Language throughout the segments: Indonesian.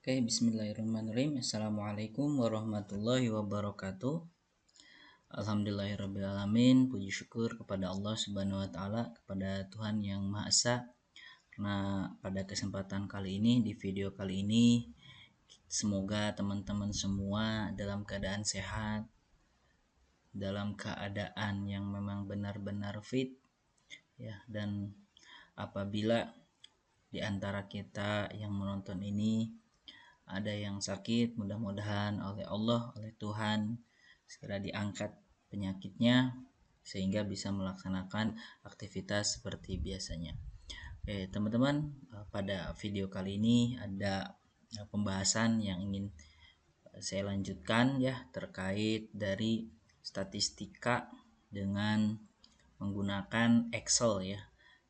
Oke, bismillahirrahmanirrahim. Assalamualaikum warahmatullahi wabarakatuh. Alhamdulillahirrabbilalamin. Puji syukur kepada Allah Subhanahu wa Ta'ala, kepada Tuhan Yang Maha Esa. Karena pada kesempatan kali ini, di video kali ini, semoga teman-teman semua dalam keadaan sehat, dalam keadaan yang memang benar-benar fit, ya. Dan apabila di antara kita yang menonton ini ada yang sakit, mudah-mudahan oleh Allah, oleh Tuhan segera diangkat penyakitnya sehingga bisa melaksanakan aktivitas seperti biasanya. Oke, teman-teman, pada video kali ini ada pembahasan yang ingin saya lanjutkan ya, terkait dari statistika dengan menggunakan Excel ya.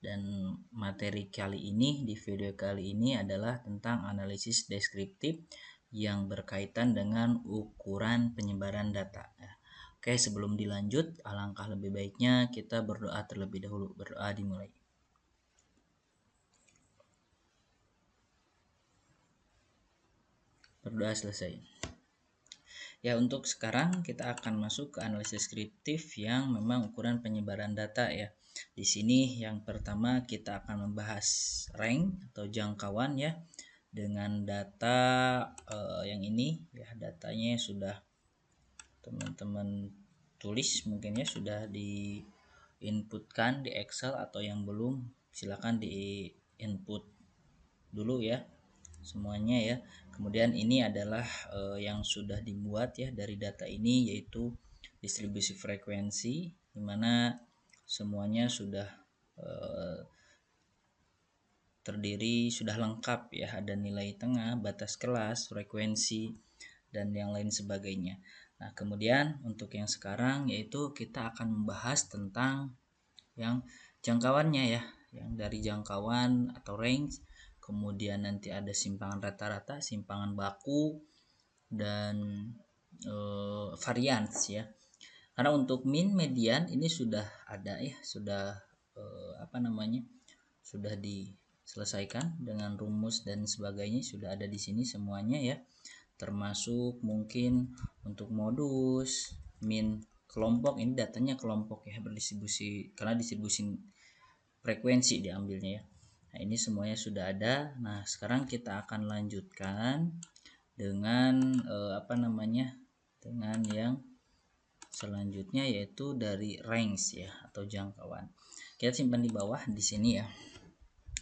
Dan materi kali ini, di video kali ini adalah tentang analisis deskriptif yang berkaitan dengan ukuran penyebaran data. Oke, sebelum dilanjut, alangkah lebih baiknya kita berdoa terlebih dahulu. Berdoa dimulai. Berdoa selesai. Ya, untuk sekarang kita akan masuk ke analisis deskriptif yang memang ukuran penyebaran data ya. Di sini yang pertama kita akan membahas rank atau jangkauan ya, dengan data yang ini ya, datanya sudah teman-teman tulis mungkin ya, sudah di inputkan di Excel, atau yang belum silakan di input dulu ya semuanya ya. Kemudian ini adalah yang sudah dibuat ya dari data ini, yaitu distribusi frekuensi, dimana semuanya sudah terdiri, sudah lengkap ya, ada nilai tengah, batas kelas, frekuensi, dan yang lain sebagainya. Nah, kemudian untuk yang sekarang yaitu kita akan membahas tentang yang jangkauannya ya, yang dari jangkauan atau range, kemudian nanti ada simpangan rata-rata, simpangan baku, dan varians ya. Karena untuk min, median ini sudah ada ya, sudah sudah diselesaikan dengan rumus dan sebagainya, sudah ada di sini semuanya ya. Termasuk mungkin untuk modus, min kelompok, ini datanya kelompok ya, berdistribusi karena distribusi frekuensi diambilnya ya. Nah, ini semuanya sudah ada. Nah, sekarang kita akan lanjutkan dengan dengan yang selanjutnya, yaitu dari range ya atau jangkauan. Kita simpan di bawah di sini ya.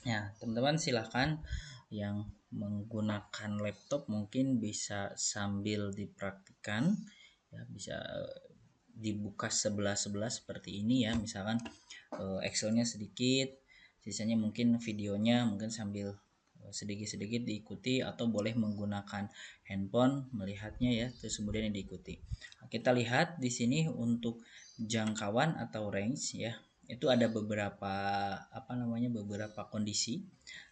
Ya, teman-teman silahkan yang menggunakan laptop mungkin bisa sambil dipraktikkan ya, bisa dibuka sebelah-sebelah seperti ini ya. Misalkan Excelnya sedikit, sisanya mungkin videonya mungkin sambil sedikit-sedikit diikuti, atau boleh menggunakan handphone melihatnya ya, terus kemudian diikuti. Nah, kita lihat di sini untuk jangkauan atau range ya, itu ada beberapa beberapa kondisi.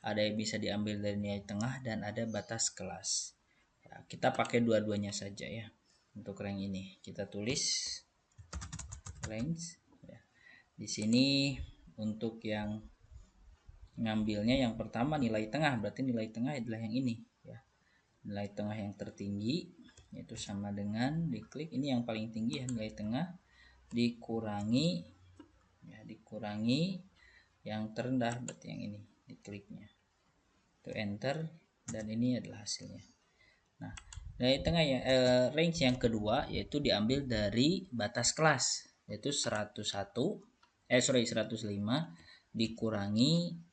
Ada yang bisa diambil dari nilai tengah dan ada batas kelas ya, kita pakai dua-duanya saja ya. Untuk range ini kita tulis range ya. Di sini untuk yang ngambilnya yang pertama nilai tengah, berarti nilai tengah adalah yang ini ya, nilai tengah yang tertinggi, yaitu sama dengan diklik ini yang paling tinggi ya, nilai tengah dikurangi yang terendah, berarti yang ini, dikliknya itu enter, dan ini adalah hasilnya. Nah, nilai tengah ya, range yang kedua yaitu diambil dari batas kelas, yaitu 105 dikurangi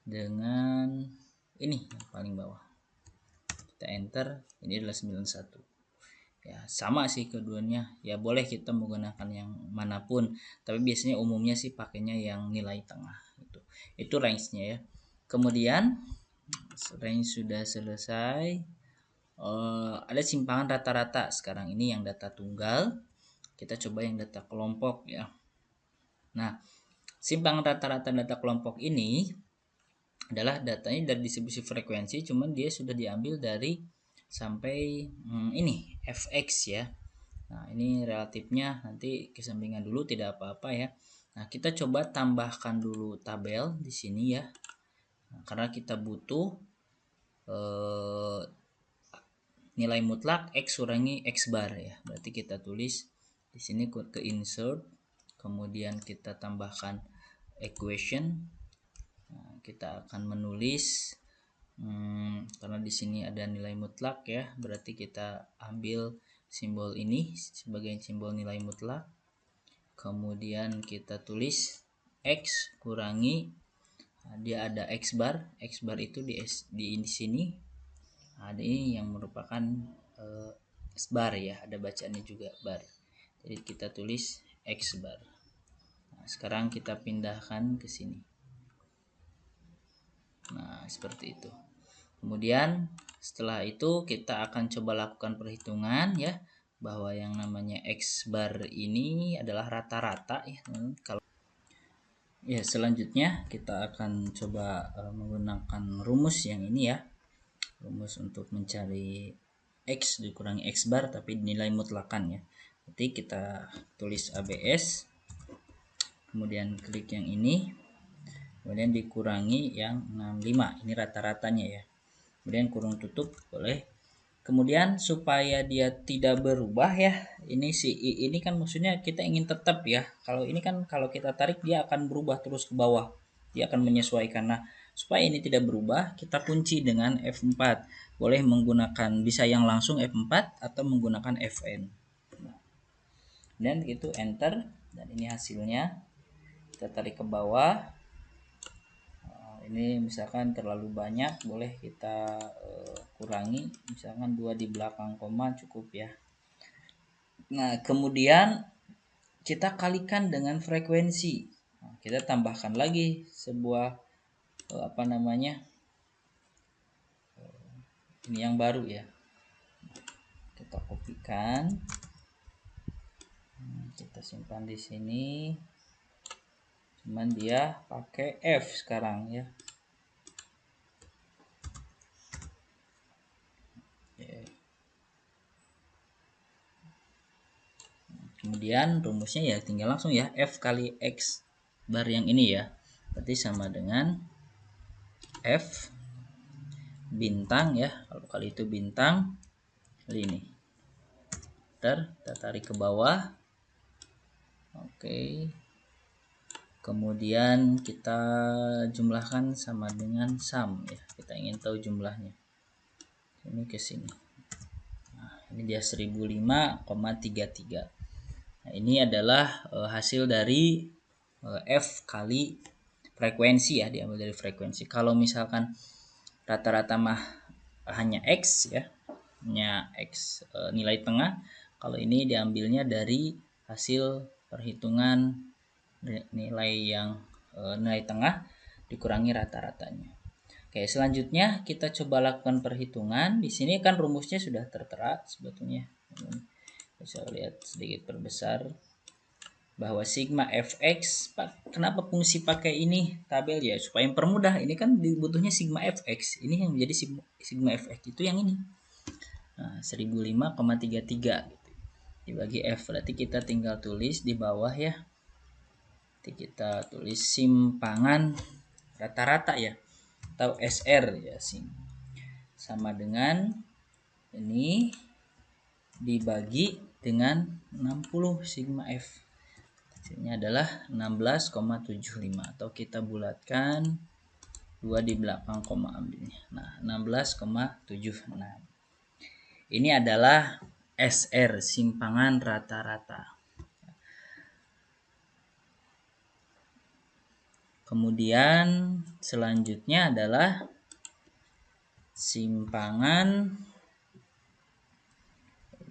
dengan ini yang paling bawah, kita enter, ini adalah 91 ya. Sama sih keduanya ya, boleh kita menggunakan yang manapun, tapi biasanya umumnya sih pakainya yang nilai tengah. Itu range-nya ya. Kemudian range sudah selesai, ada simpangan rata-rata. Sekarang ini yang data tunggal, kita coba yang data kelompok ya. Nah, simpangan rata-rata data kelompok ini adalah datanya dari distribusi frekuensi, cuman dia sudah diambil dari sampai ini fx ya. Nah, ini relatifnya nanti kesampingan dulu, tidak apa-apa ya. Nah, kita coba tambahkan dulu tabel di sini ya. Nah, karena kita butuh nilai mutlak X kurangi X bar ya. Berarti kita tulis di sini ke insert, kemudian kita tambahkan equation. Nah, kita akan menulis karena di sini ada nilai mutlak ya, berarti kita ambil simbol ini sebagai simbol nilai mutlak. Kemudian kita tulis X kurangi, dia ada X bar itu di sini. Nah, ini yang merupakan bar ya, ada bacaannya juga bar. Jadi kita tulis X bar. Nah, sekarang kita pindahkan ke sini. Nah, seperti itu. Kemudian setelah itu kita akan coba lakukan perhitungan ya, bahwa yang namanya X bar ini adalah rata-rata ya. Kalau ya, selanjutnya kita akan coba menggunakan rumus yang ini ya. Rumus untuk mencari X dikurangi X bar tapi nilai mutlakan ya. Jadi kita tulis ABS, kemudian klik yang ini, kemudian dikurangi yang 65, ini rata-ratanya ya, kemudian kurung tutup boleh. Kemudian supaya dia tidak berubah ya, ini si I ini kan maksudnya kita ingin tetap ya, kalau ini kan kalau kita tarik dia akan berubah terus ke bawah, dia akan menyesuaikan. Nah, supaya ini tidak berubah kita kunci dengan F4, boleh menggunakan, bisa yang langsung F4 atau menggunakan Fn. Dan itu enter, dan ini hasilnya. Kita tarik ke bawah. Ini misalkan terlalu banyak, boleh kita kurangi, misalkan 2 di belakang koma cukup ya. Nah, kemudian kita kalikan dengan frekuensi. Nah, kita tambahkan lagi sebuah ini yang baru ya. Kita kopikan, kita simpan di sini. Cuman dia pakai F sekarang ya. Kemudian rumusnya ya tinggal langsung ya, F kali X bar yang ini ya, berarti sama dengan F bintang ya, kalau kali itu bintang kali ini. Kita tarik ke bawah. Oke, kemudian kita jumlahkan sama dengan sum ya, kita ingin tahu jumlahnya. Ini ke sini. Nah, ini dia 1005,33. Nah, ini adalah hasil dari F kali frekuensi ya, diambil dari frekuensi. Kalau misalkan rata-rata mah hanya X ya, hanya X nilai tengah. Kalau ini diambilnya dari hasil perhitungan nilai yang nilai tengah dikurangi rata-ratanya. Oke, selanjutnya kita coba lakukan perhitungan. Di sini kan rumusnya sudah tertera sebetulnya. Bisa lihat sedikit perbesar bahwa sigma fx, kenapa fungsi pakai ini tabel ya, supaya mempermudah. Ini kan dibutuhnya sigma fx, ini yang menjadi sigma fx itu yang ini. Nah, 1005,33 gitu. Dibagi f, berarti kita tinggal tulis di bawah ya. Nanti kita tulis simpangan rata-rata ya, atau SR ya, sama dengan ini dibagi dengan 60 sigma f. Hasilnya adalah 16,75, atau kita bulatkan 2 di belakang koma ambilnya. Nah, 16,76. Ini adalah SR, simpangan rata-rata. Kemudian selanjutnya adalah simpangan,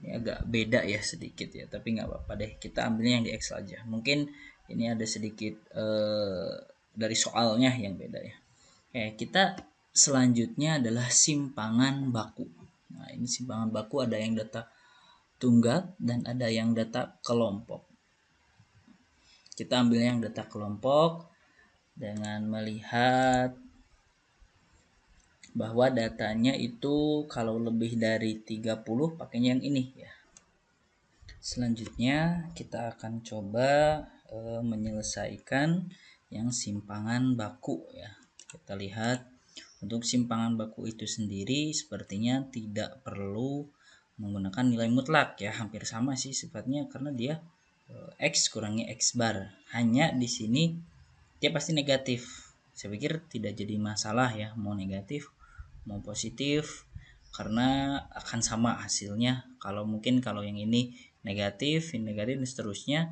ini agak beda ya sedikit ya, tapi nggak apa-apa deh, kita ambilnya yang di X aja. Mungkin ini ada sedikit dari soalnya yang beda ya. Oke, kita selanjutnya adalah simpangan baku. Nah, ini simpangan baku ada yang data tunggal dan ada yang data kelompok. Kita ambil yang data kelompok dengan melihat bahwa datanya itu kalau lebih dari 30 pakainya yang ini ya. Selanjutnya kita akan coba menyelesaikan yang simpangan baku ya. Kita lihat untuk simpangan baku itu sendiri sepertinya tidak perlu menggunakan nilai mutlak ya, hampir sama sih sifatnya karena dia X kurangi X bar. Hanya di sini dia pasti negatif. Saya pikir tidak jadi masalah ya, mau negatif mau positif, karena akan sama hasilnya. Kalau mungkin kalau yang ini negatif dan seterusnya,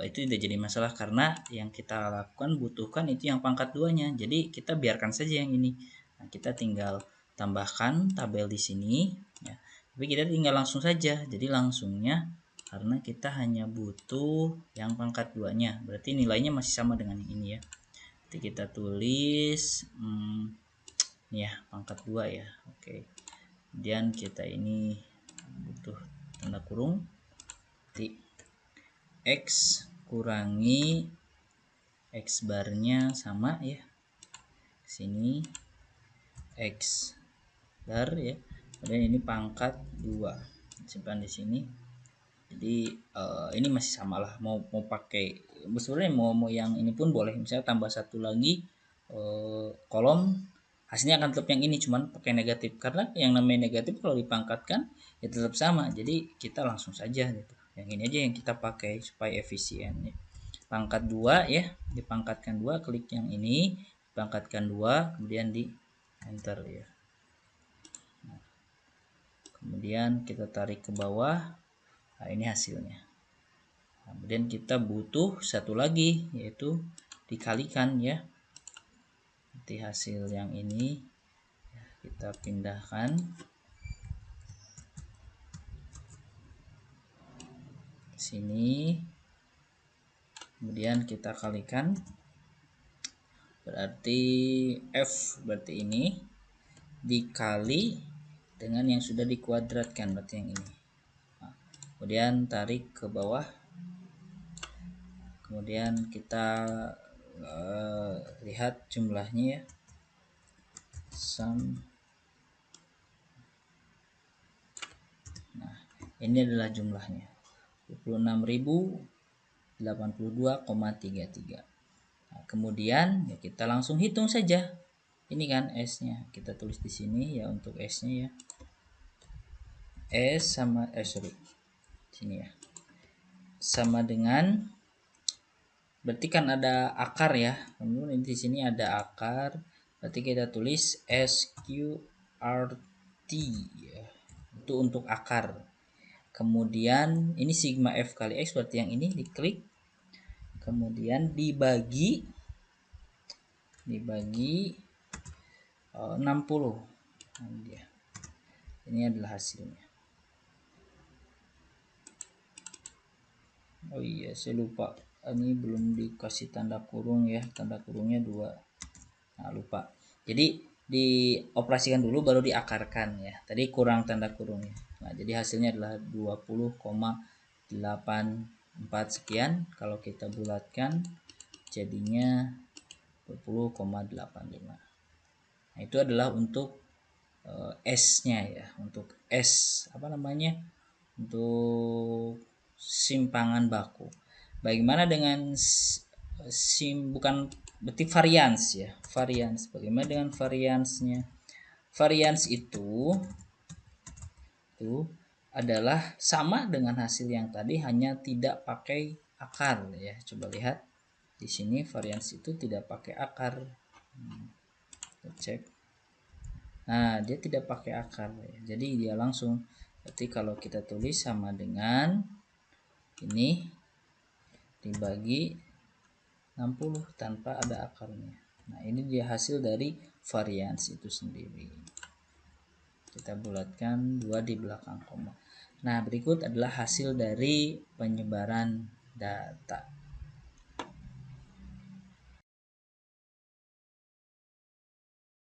itu tidak jadi masalah karena yang kita lakukan butuhkan itu yang pangkat 2-nya. Jadi kita biarkan saja yang ini. Nah, kita tinggal tambahkan tabel di sini ya. Tapi kita tinggal langsung saja. Jadi langsungnya karena kita hanya butuh yang pangkat 2-nya. Berarti nilainya masih sama dengan yang ini ya. Jadi kita tulis ya pangkat 2 ya. Oke. Kemudian kita ini butuh tanda kurung. Jadi X kurangi X barnya sama ya. Sini X bar ya. Kemudian ini pangkat 2. Simpan di sini. Jadi ini masih sama lah, mau pakai sebenarnya mau yang ini pun boleh, misalnya tambah satu lagi kolom, hasilnya akan tetap yang ini cuman pakai negatif karena yang namanya negatif kalau dipangkatkan ya tetap sama. Jadi kita langsung saja gitu, yang ini aja yang kita pakai supaya efisien ya. Pangkat 2 ya, dipangkatkan 2, klik yang ini dipangkatkan 2, kemudian di enter ya. Nah, kemudian kita tarik ke bawah. Nah, ini hasilnya. Kemudian kita butuh satu lagi yaitu dikalikan ya. Nanti hasil yang ini kita pindahkan ke sini. Kemudian kita kalikan. Berarti F berarti ini dikali dengan yang sudah dikuadratkan, berarti yang ini. Nah, kemudian tarik ke bawah. Kemudian kita lihat jumlahnya ya, sum. Nah, ini adalah jumlahnya 26.082,33. Nah, kemudian ya kita langsung hitung saja. Ini kan S-nya, kita tulis di sini ya untuk S-nya ya. S sama sini ya. Sama dengan, berarti kan ada akar ya. Kemudian di sini ada akar, berarti kita tulis SQRT ya. Itu untuk akar. Kemudian ini sigma F kali X, berarti yang ini diklik. Kemudian dibagi 60. Nah, dia. Ini adalah hasilnya. Oh iya, saya lupa. Ini belum dikasih tanda kurung ya. Tanda kurungnya 2. Nah, lupa. Jadi dioperasikan dulu baru diakarkan ya. Tadi kurang tanda kurungnya. Nah, jadi hasilnya adalah 20,84 sekian. Kalau kita bulatkan jadinya 20,85. Nah, itu adalah untuk S-nya ya, untuk S apa namanya, untuk simpangan baku. Bagaimana dengan bukan berarti varians ya, varians. Bagaimana dengan variansnya? Varians itu adalah sama dengan hasil yang tadi, hanya tidak pakai akar ya. Coba lihat di sini varians itu tidak pakai akar. Kita cek. Nah, dia tidak pakai akar ya. Jadi dia langsung, berarti kalau kita tulis sama dengan ini dibagi 60 tanpa ada akarnya. Nah, ini dia hasil dari varians itu sendiri. Kita bulatkan 2 di belakang koma. Nah, berikut adalah hasil dari penyebaran data.